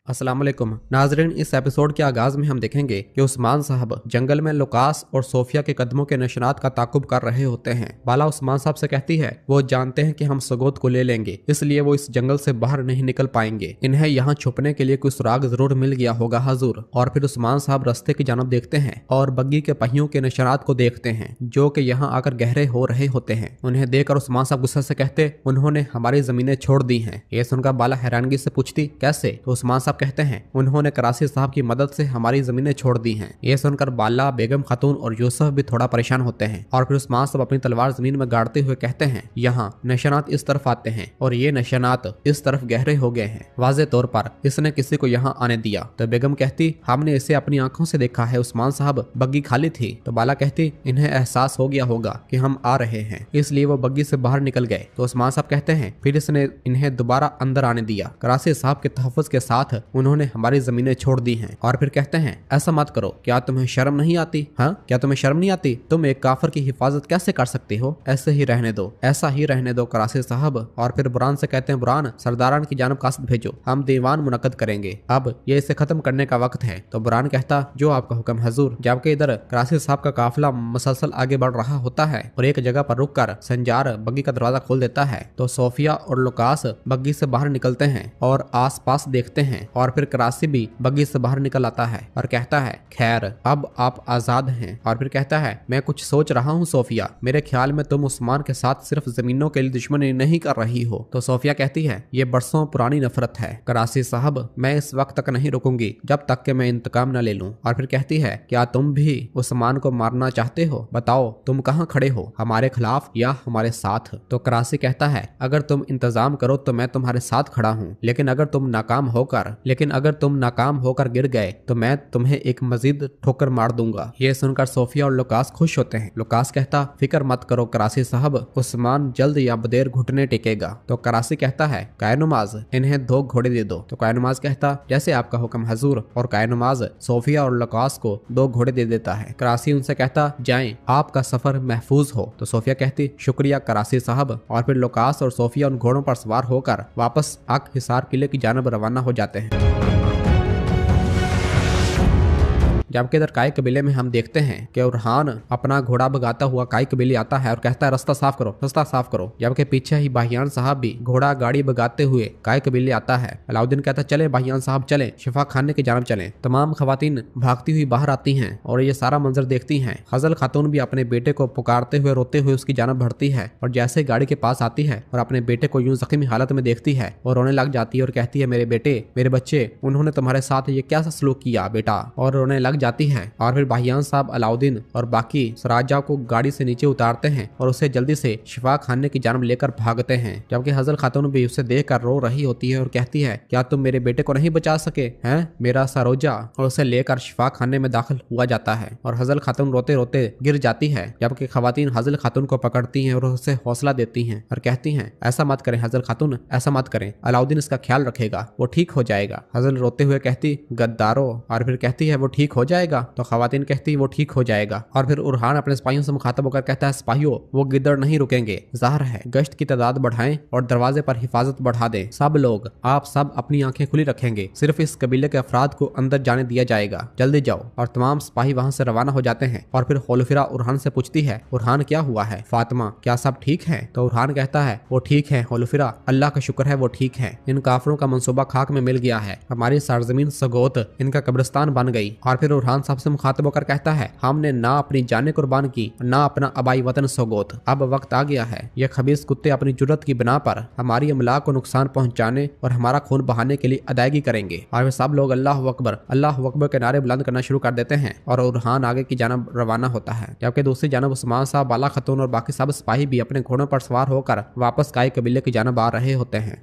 अस्सलाम वालेकुम नाजरीन, इस एपिसोड के आगाज में हम देखेंगे कि उस्मान साहब जंगल में लुकास और सोफिया के कदमों के निशानात का ताकुब कर रहे होते हैं। बाला उस्मान साहब से कहती है वो जानते हैं कि हम सगोत को ले लेंगे, इसलिए वो इस जंगल से बाहर नहीं निकल पाएंगे। इन्हें यहाँ छुपने के लिए कोई सुराग जरूर मिल गया होगा हजूर। और फिर उस्मान साहब रास्ते की जानब देखते हैं और बग्गी के पहियों के निशानात को देखते हैं जो कि यहाँ आकर गहरे हो रहे होते हैं। उन्हें देखकर उस्मान साहब गुस्से से कहते उन्होंने हमारी जमीनें छोड़ दी हैं। ये सुनकर बाला हैरानगी से पूछती कैसे? तो उस्मान साहब कहते हैं उन्होंने कराची साहब की मदद से हमारी जमीनें छोड़ दी हैं। ये सुनकर बाला, बेगम खातून और यूसुफ भी थोड़ा परेशान होते हैं। और फिर उस्मान साहब अपनी तलवार जमीन में गाड़ते हुए कहते हैं यहाँ निशानात इस तरफ आते हैं और ये निशानात इस तरफ गहरे हो गए हैं। वाज़े तौर पर इसने किसी को यहाँ आने दिया। तो बेगम कहती हमने इसे अपनी आंखों से देखा है उस्मान साहब, बग्गी खाली थी। तो बाला कहती इन्हें एहसास हो गया होगा कि हम आ रहे हैं, इसलिए वो बग्गी से बाहर निकल गए। तो उस्मान साहब कहते हैं फिर इसने इन्हें दोबारा अंदर आने दिया। कराची साहब के तहफ़्फ़ुज़ के साथ उन्होंने हमारी जमीनें छोड़ दी हैं। और फिर कहते हैं ऐसा मत करो, क्या तुम्हें शर्म नहीं आती? हाँ, क्या तुम्हें शर्म नहीं आती? तुम एक काफिर की हिफाजत कैसे कर सकती हो? ऐसे ही रहने दो, ऐसा ही रहने दो कराची साहब। और फिर बुरान से कहते हैं बुरान, सरदारान की जानब कासद भेजो, हम दीवान मुनक्कद करेंगे, अब ये इसे खत्म करने का वक्त है। तो बुरान कहता जो आपका हुक्म हजूर। जबकि इधर कराची साहब का काफिला मुसलसल आगे बढ़ रहा होता है और एक जगह पर रुक कर संजार बग्गी का दरवाजा खोल देता है। तो सोफिया और लुकास बग्गी से बाहर निकलते हैं और आस पास देखते हैं। और फिर कराची भी बग्गी से बाहर निकल आता है और कहता है खैर अब आप आजाद हैं। और फिर कहता है मैं कुछ सोच रहा हूँ सोफिया, मेरे ख्याल में तुम उस्मान के साथ सिर्फ जमीनों के लिए दुश्मनी नहीं कर रही हो। तो सोफिया कहती है ये बरसों पुरानी नफरत है कराची साहब, मैं इस वक्त तक नहीं रुकूंगी जब तक कि मैं इंतकाम न ले लूं। और फिर कहती है क्या तुम भी उस्मान को मारना चाहते हो? बताओ तुम कहाँ खड़े हो, हमारे खिलाफ या हमारे साथ? तो कराची कहता है अगर तुम इंतजाम करो तो मैं तुम्हारे साथ खड़ा हूँ, लेकिन अगर तुम नाकाम होकर गिर गए तो मैं तुम्हें एक मजीद ठोकर मार दूंगा। ये सुनकर सोफिया और लुकास खुश होते हैं। लुकास कहता फिक्र मत करो कराची साहब, उस्मान जल्द या बदेर घुटने टेकेगा। तो कराची कहता है कायनुमाज इन्हें 2 घोड़े दे दो। तो कायनुमाज कहता जैसे आपका हुक्म हजूर। और कायनुमाज सोफिया और लुकास को 2 घोड़े दे देता है। कराची उनसे कहता जाएं, आपका सफर महफूज हो। तो सोफिया कहती शुक्रिया कराची साहब। और फिर लुकास और सोफिया उन घोड़ों पर सवार होकर वापस अक हिसार किले की जानब रवाना हो जाते हैं। जबकि इधर काई कबीले में हम देखते हैं कि उरहान अपना घोड़ा भगाता हुआ काई कबीले आता है और कहता है रास्ता साफ करो, रास्ता साफ करो। जबकि पीछे ही बाहियान साहब भी घोड़ा गाड़ी भगाते हुए काई कबीले आता है। अलाउद्दीन कहता चले बाहियान साहब चले, शिफा खाने की जानब चले। तमाम खवातीन भागती हुई बाहर आती हैं और ये सारा मंजर देखती हैं। हजल खातून भी अपने बेटे को पुकारते हुए रोते हुए उसकी जानब बढ़ती है और जैसे गाड़ी के पास आती है और अपने बेटे को यूं जख्मी हालत में देखती है और रोने लग जाती है और कहती है मेरे बेटे, मेरे बच्चे, उन्होंने तुम्हारे साथ ये क्या सा सलूक किया बेटा? और रोने लग जाती है। और फिर बाहियान साहब अलाउद्दीन और बाकी सराजा को गाड़ी से नीचे उतारते हैं और उसे जल्दी से शिफा खाने की जानब लेकर भागते हैं। जबकि हजल खातून भी उसे देखकर रो रही होती है और कहती है क्या तुम मेरे बेटे को नहीं बचा सके हैं? मेरा सरोजा। और उसे लेकर शिफा खाने में दाखिल हुआ जाता है और हजल खातून रोते रोते गिर जाती है। जबकि खवातीन हजल खातून को पकड़ती हैं और उसे हौसला देती हैं और कहती हैं ऐसा मत करें हजल खातून, ऐसा मत करें, अलाउद्दीन इसका ख्याल रखेगा, वो ठीक हो जाएगा। हजल रोते हुए कहती गद्दारो। और फिर कहती है वो ठीक हो जाएगा? तो खवातीन कहती वो ठीक हो जाएगा। और फिर उरहान अपने सिपाहियों से मुखातब होकर कहता है सिपाहियों वो गिद्दड़ नहीं रुकेंगे, ज़ाहिर है गश्त की तादाद बढ़ाएं और दरवाजे पर हिफाजत बढ़ा दें। सब लोग, आप सब अपनी आंखें खुली रखेंगे, सिर्फ इस कबीले के अफराद को अंदर जाने दिया जाएगा, जल्दी जाओ। और तमाम सिपाही वहां से रवाना हो जाते हैं। और फिर होलफिरा उरहान से पूछती है उरहान क्या हुआ है? फातिमा क्या सब ठीक है? तो उरहान कहता है वो ठीक है होलफिरा, अल्लाह का शुक्र है वो ठीक है। इन काफिरों का मंसूबा खाक में मिल गया है, हमारी सरजमीन सगोत इनका कब्रिस्तान बन गई। और फिर उरहान साहब से मुखातब होकर कहता है हमने ना अपनी जाने कुर्बान की, ना अपना अबाई वतन सगोत। अब वक्त आ गया है ये खबीस कुत्ते अपनी जुर्रत की बिना पर हमारी अमलाक को नुकसान पहुंचाने और हमारा खून बहाने के लिए अदायगी करेंगे। और वे सब लोग अल्लाह अकबर के नारे बुलंद करना शुरू कर देते हैं और उरहान आगे की जानब रवाना होता है। जबकि दूसरी जानब उस्मान साहब, बाला खतून और बाकी सब सिपाही भी अपने घोड़ों पर सवार होकर वापस काई कबीले की जानब आ रहे होते हैं।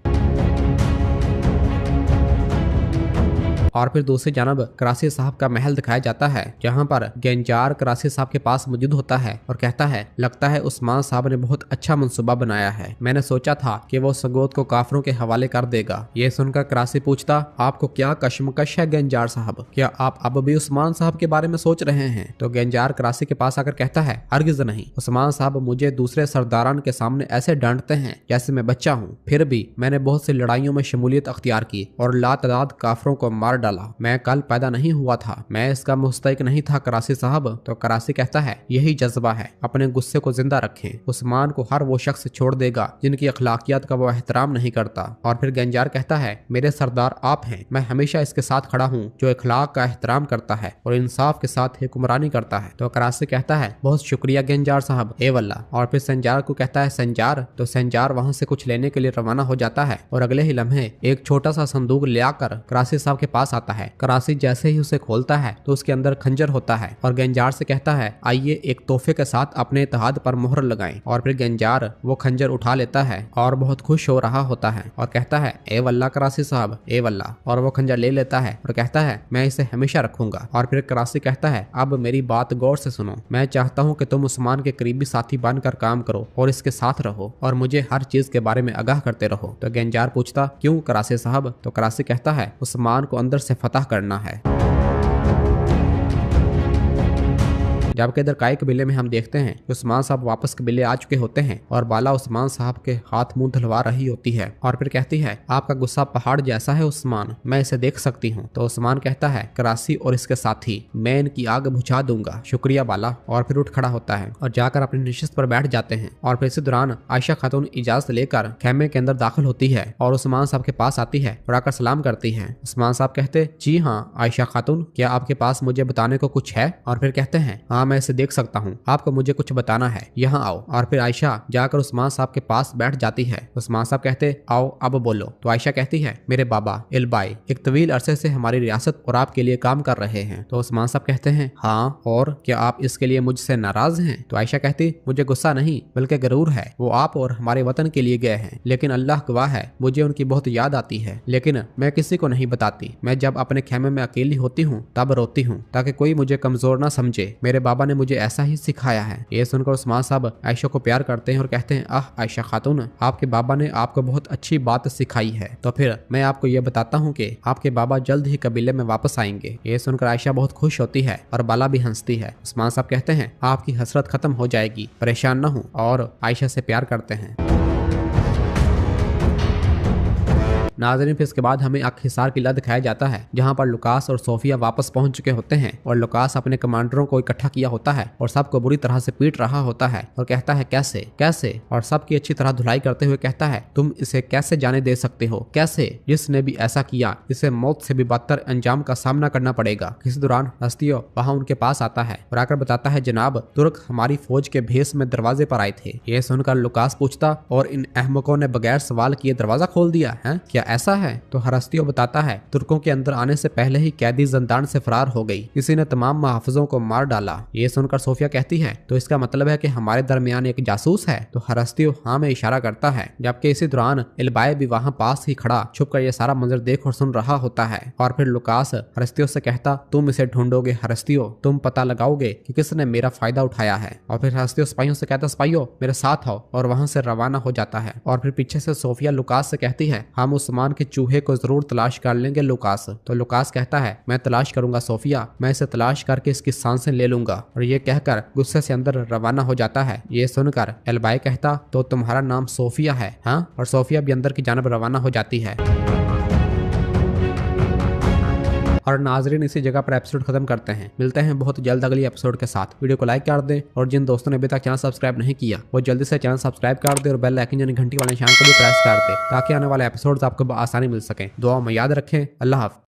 और फिर दूसरी जानब करासी साहब का महल दिखाया जाता है, जहाँ पर गेंजार करासी साहब के पास मौजूद होता है और कहता है, लगता है उस्मान साहब ने बहुत अच्छा मंसूबा बनाया है। मैंने सोचा था कि वो सगोत को काफरों के हवाले कर देगा। ये सुनकर करासी पूछता, आपको क्या कशमकश है गेंजार साहब? क्या आप अब भी उस्मान साहब के बारे में सोच रहे हैं? तो गेंजार करासी के पास आकर कहता है, हरगिज नहीं। उस्मान साहब मुझे दूसरे सरदारान के सामने ऐसे डांटते हैं जैसे मैं बच्चा हूँ। फिर भी मैंने बहुत सी लड़ाइयों में शमूलियत अख्तियार की और लातादाद काफरों को मार डाला। मैं कल पैदा नहीं हुआ था, मैं इसका मुस्तहिक नहीं था करासी साहब। तो करासी कहता है, यही जज्बा है, अपने गुस्से को जिंदा रखें। उस्मान को हर वो शख्स छोड़ देगा जिनकी अखलाकियात का वो एहतराम नहीं करता। और फिर गेंजार कहता है, मेरे सरदार आप हैं, मैं हमेशा इसके साथ खड़ा हूँ जो अखलाक का एहतराम करता है और इंसाफ के साथ हुक्मरानी करता है। तो करासी कहता है, बहुत शुक्रिया गेंजार साहब, ए वल्ला। और फिर संजार को कहता है, संजार। तो संजार वहां से कुछ लेने के लिए रवाना हो जाता है और अगले ही लम्हे एक छोटा सा संदूक ले आकर करासी साहब के पास आता है। करासी जैसे ही उसे खोलता है तो उसके अंदर खंजर होता है और गेंजार से कहता है, आइए एक तोहफे के साथ अपने इत्तेहाद पर मोहर लगाएं। और फिर गेंजार वो खंजर उठा लेता है और बहुत खुश हो रहा होता है और कहता है, ए वल्ला करासी साहब, ए वल्ला। और वो खंजर ले लेता है और कहता है, मैं इसे हमेशा रखूंगा। और फिर करासी कहता है, अब मेरी बात गौर से सुनो, मैं चाहता हूँ कि तुम उस्मान के करीबी साथी बनकर काम करो और इसके साथ रहो और मुझे हर चीज के बारे में आगाह करते रहो। तो गेंजार पूछता, क्यों करासी साहब? तो करासी कहता है, उस्मान को अंदर से फतह करना है। जबकि इधर काय कबीले में हम देखते हैं कि उस्मान साहब वापस कबीले आ चुके होते हैं और बाला उस्मान साहब के हाथ मुंह धुलवा रही होती है और फिर कहती है, आपका गुस्सा पहाड़ जैसा है उस्मान, मैं इसे देख सकती हूँ। तो उस्मान कहता है, करासी और इसके साथी, मैं इनकी आग बुझा दूंगा, शुक्रिया बाला। और फिर उठ खड़ा होता है और जाकर अपनी नशिस्त पर बैठ जाते हैं। और फिर इसी दौरान आयशा खातून इजाजत लेकर खेमे के अंदर दाखिल होती है और उस्मान साहब के पास आती है और आकर सलाम करती है। उस्मान साहब कहते, जी हाँ आयशा खातून, क्या आपके पास मुझे बताने को कुछ है? और फिर कहते हैं, हाँ मैं इसे देख सकता हूँ, आपको मुझे कुछ बताना है, यहाँ आओ। और फिर आयशा जाकर उस्मान साहब के पास बैठ जाती है। उस्मान साहब कहते, आओ अब बोलो। तो आयशा कहती है, मेरे बाबा इलबाई एक तवील अरसे से हमारी रियासत और आपके लिए काम कर रहे हैं। तो उस्मान साहब कहते हैं, हाँ, और क्या आप इसके लिए मुझसे नाराज हैं? तो आयशा कहती, मुझे गुस्सा नहीं बल्कि गरूर है। वो आप और हमारे वतन के लिए गए हैं, लेकिन अल्लाह गवाह है मुझे उनकी बहुत याद आती है, लेकिन मैं किसी को नहीं बताती। मैं जब अपने खेमे में अकेली होती हूँ तब रोती हूँ ताकि कोई मुझे कमजोर ना समझे। मेरे बाबा ने मुझे ऐसा ही सिखाया है। ये सुनकर उस्मान साहब आयशा को प्यार करते हैं और कहते हैं, आह आयशा खातून, आपके बाबा ने आपको बहुत अच्छी बात सिखाई है। तो फिर मैं आपको ये बताता हूँ कि आपके बाबा जल्द ही कबीले में वापस आएंगे। ये सुनकर आयशा बहुत खुश होती है और बाला भी हंसती है। उस्मान साहब कहते हैं, आपकी हसरत खत्म हो जाएगी, परेशान न हो, और आयशा से प्यार करते हैं। नाज़रीन, फिर इसके बाद हमें अखहिसार किला दिखाया जाता है, जहां पर लुकास और सोफिया वापस पहुंच चुके होते हैं और लुकास अपने कमांडरों को इकट्ठा किया होता है और सबको बुरी तरह से पीट रहा होता है और कहता है, कैसे कैसे, और सबकी अच्छी तरह धुलाई करते हुए कहता है, तुम इसे कैसे जाने दे सकते हो? कैसे? जिसने भी ऐसा किया इसे मौत से भी बदतर अंजाम का सामना करना पड़ेगा। इस दौरान हस्तियों वहां उनके पास आता है और आकर बताता है, जनाब तुर्क हमारी फौज के भेस में दरवाजे पर आए थे। यह सुनकर लुकास पूछता, और इन अहमकों ने बगैर सवाल किए दरवाजा खोल दिया है? क्या ऐसा है? तो हरस्तियों बताता है, तुर्कों के अंदर आने से पहले ही कैदी जिंदान से फरार हो गई, किसी ने तमाम मुहाफिजों को मार डाला। ये सुनकर सोफिया कहती है, तो इसका मतलब है कि हमारे दरमियान एक जासूस है? तो हरस्तियों हाँ में इशारा करता है, जबकि इसी दौरान इलबाई भी वहाँ पास ही खड़ा छुपकर ये सारा मंजर देख और सुन रहा होता है। और फिर लुकास हरस्तियों से कहता, तुम इसे ढूंढोगे हरस्तियों, तुम पता लगाओगे कि किसने मेरा फायदा उठाया है। और फिर हरस्तियों सिपाहियों से कहता, सिपाहियों मेरे साथ आओ, और वहां से रवाना हो जाता है। और फिर पीछे से सोफिया लुकास से कहती है, हम उस्मान के चूहे को जरूर तलाश कर लेंगे लुकास। तो लुकास कहता है, मैं तलाश करूंगा सोफिया, मैं इसे तलाश करके इसकी सांसें ले लूंगा। और ये कहकर गुस्से से अंदर रवाना हो जाता है। ये सुनकर एलबाई कहता, तो तुम्हारा नाम सोफिया है? हाँ। और सोफिया भी अंदर की जानब रवाना हो जाती है। और नाजरीन, इसी जगह पर एपिसोड खत्म करते हैं। मिलते हैं बहुत जल्द अगली एपिसोड के साथ। वीडियो को लाइक कर दें और जिन दोस्तों ने अभी तक चैनल सब्सक्राइब नहीं किया वो जल्दी से चैनल सब्सक्राइब कर दे और बेल आइकन यानी घंटी वाले निशान को भी प्रेस कर दे, ताकि आने वाले एपिसोड्स आपको आसानी मिल सके। दुआ में याद रखें। अल्लाह हाफ़िज़।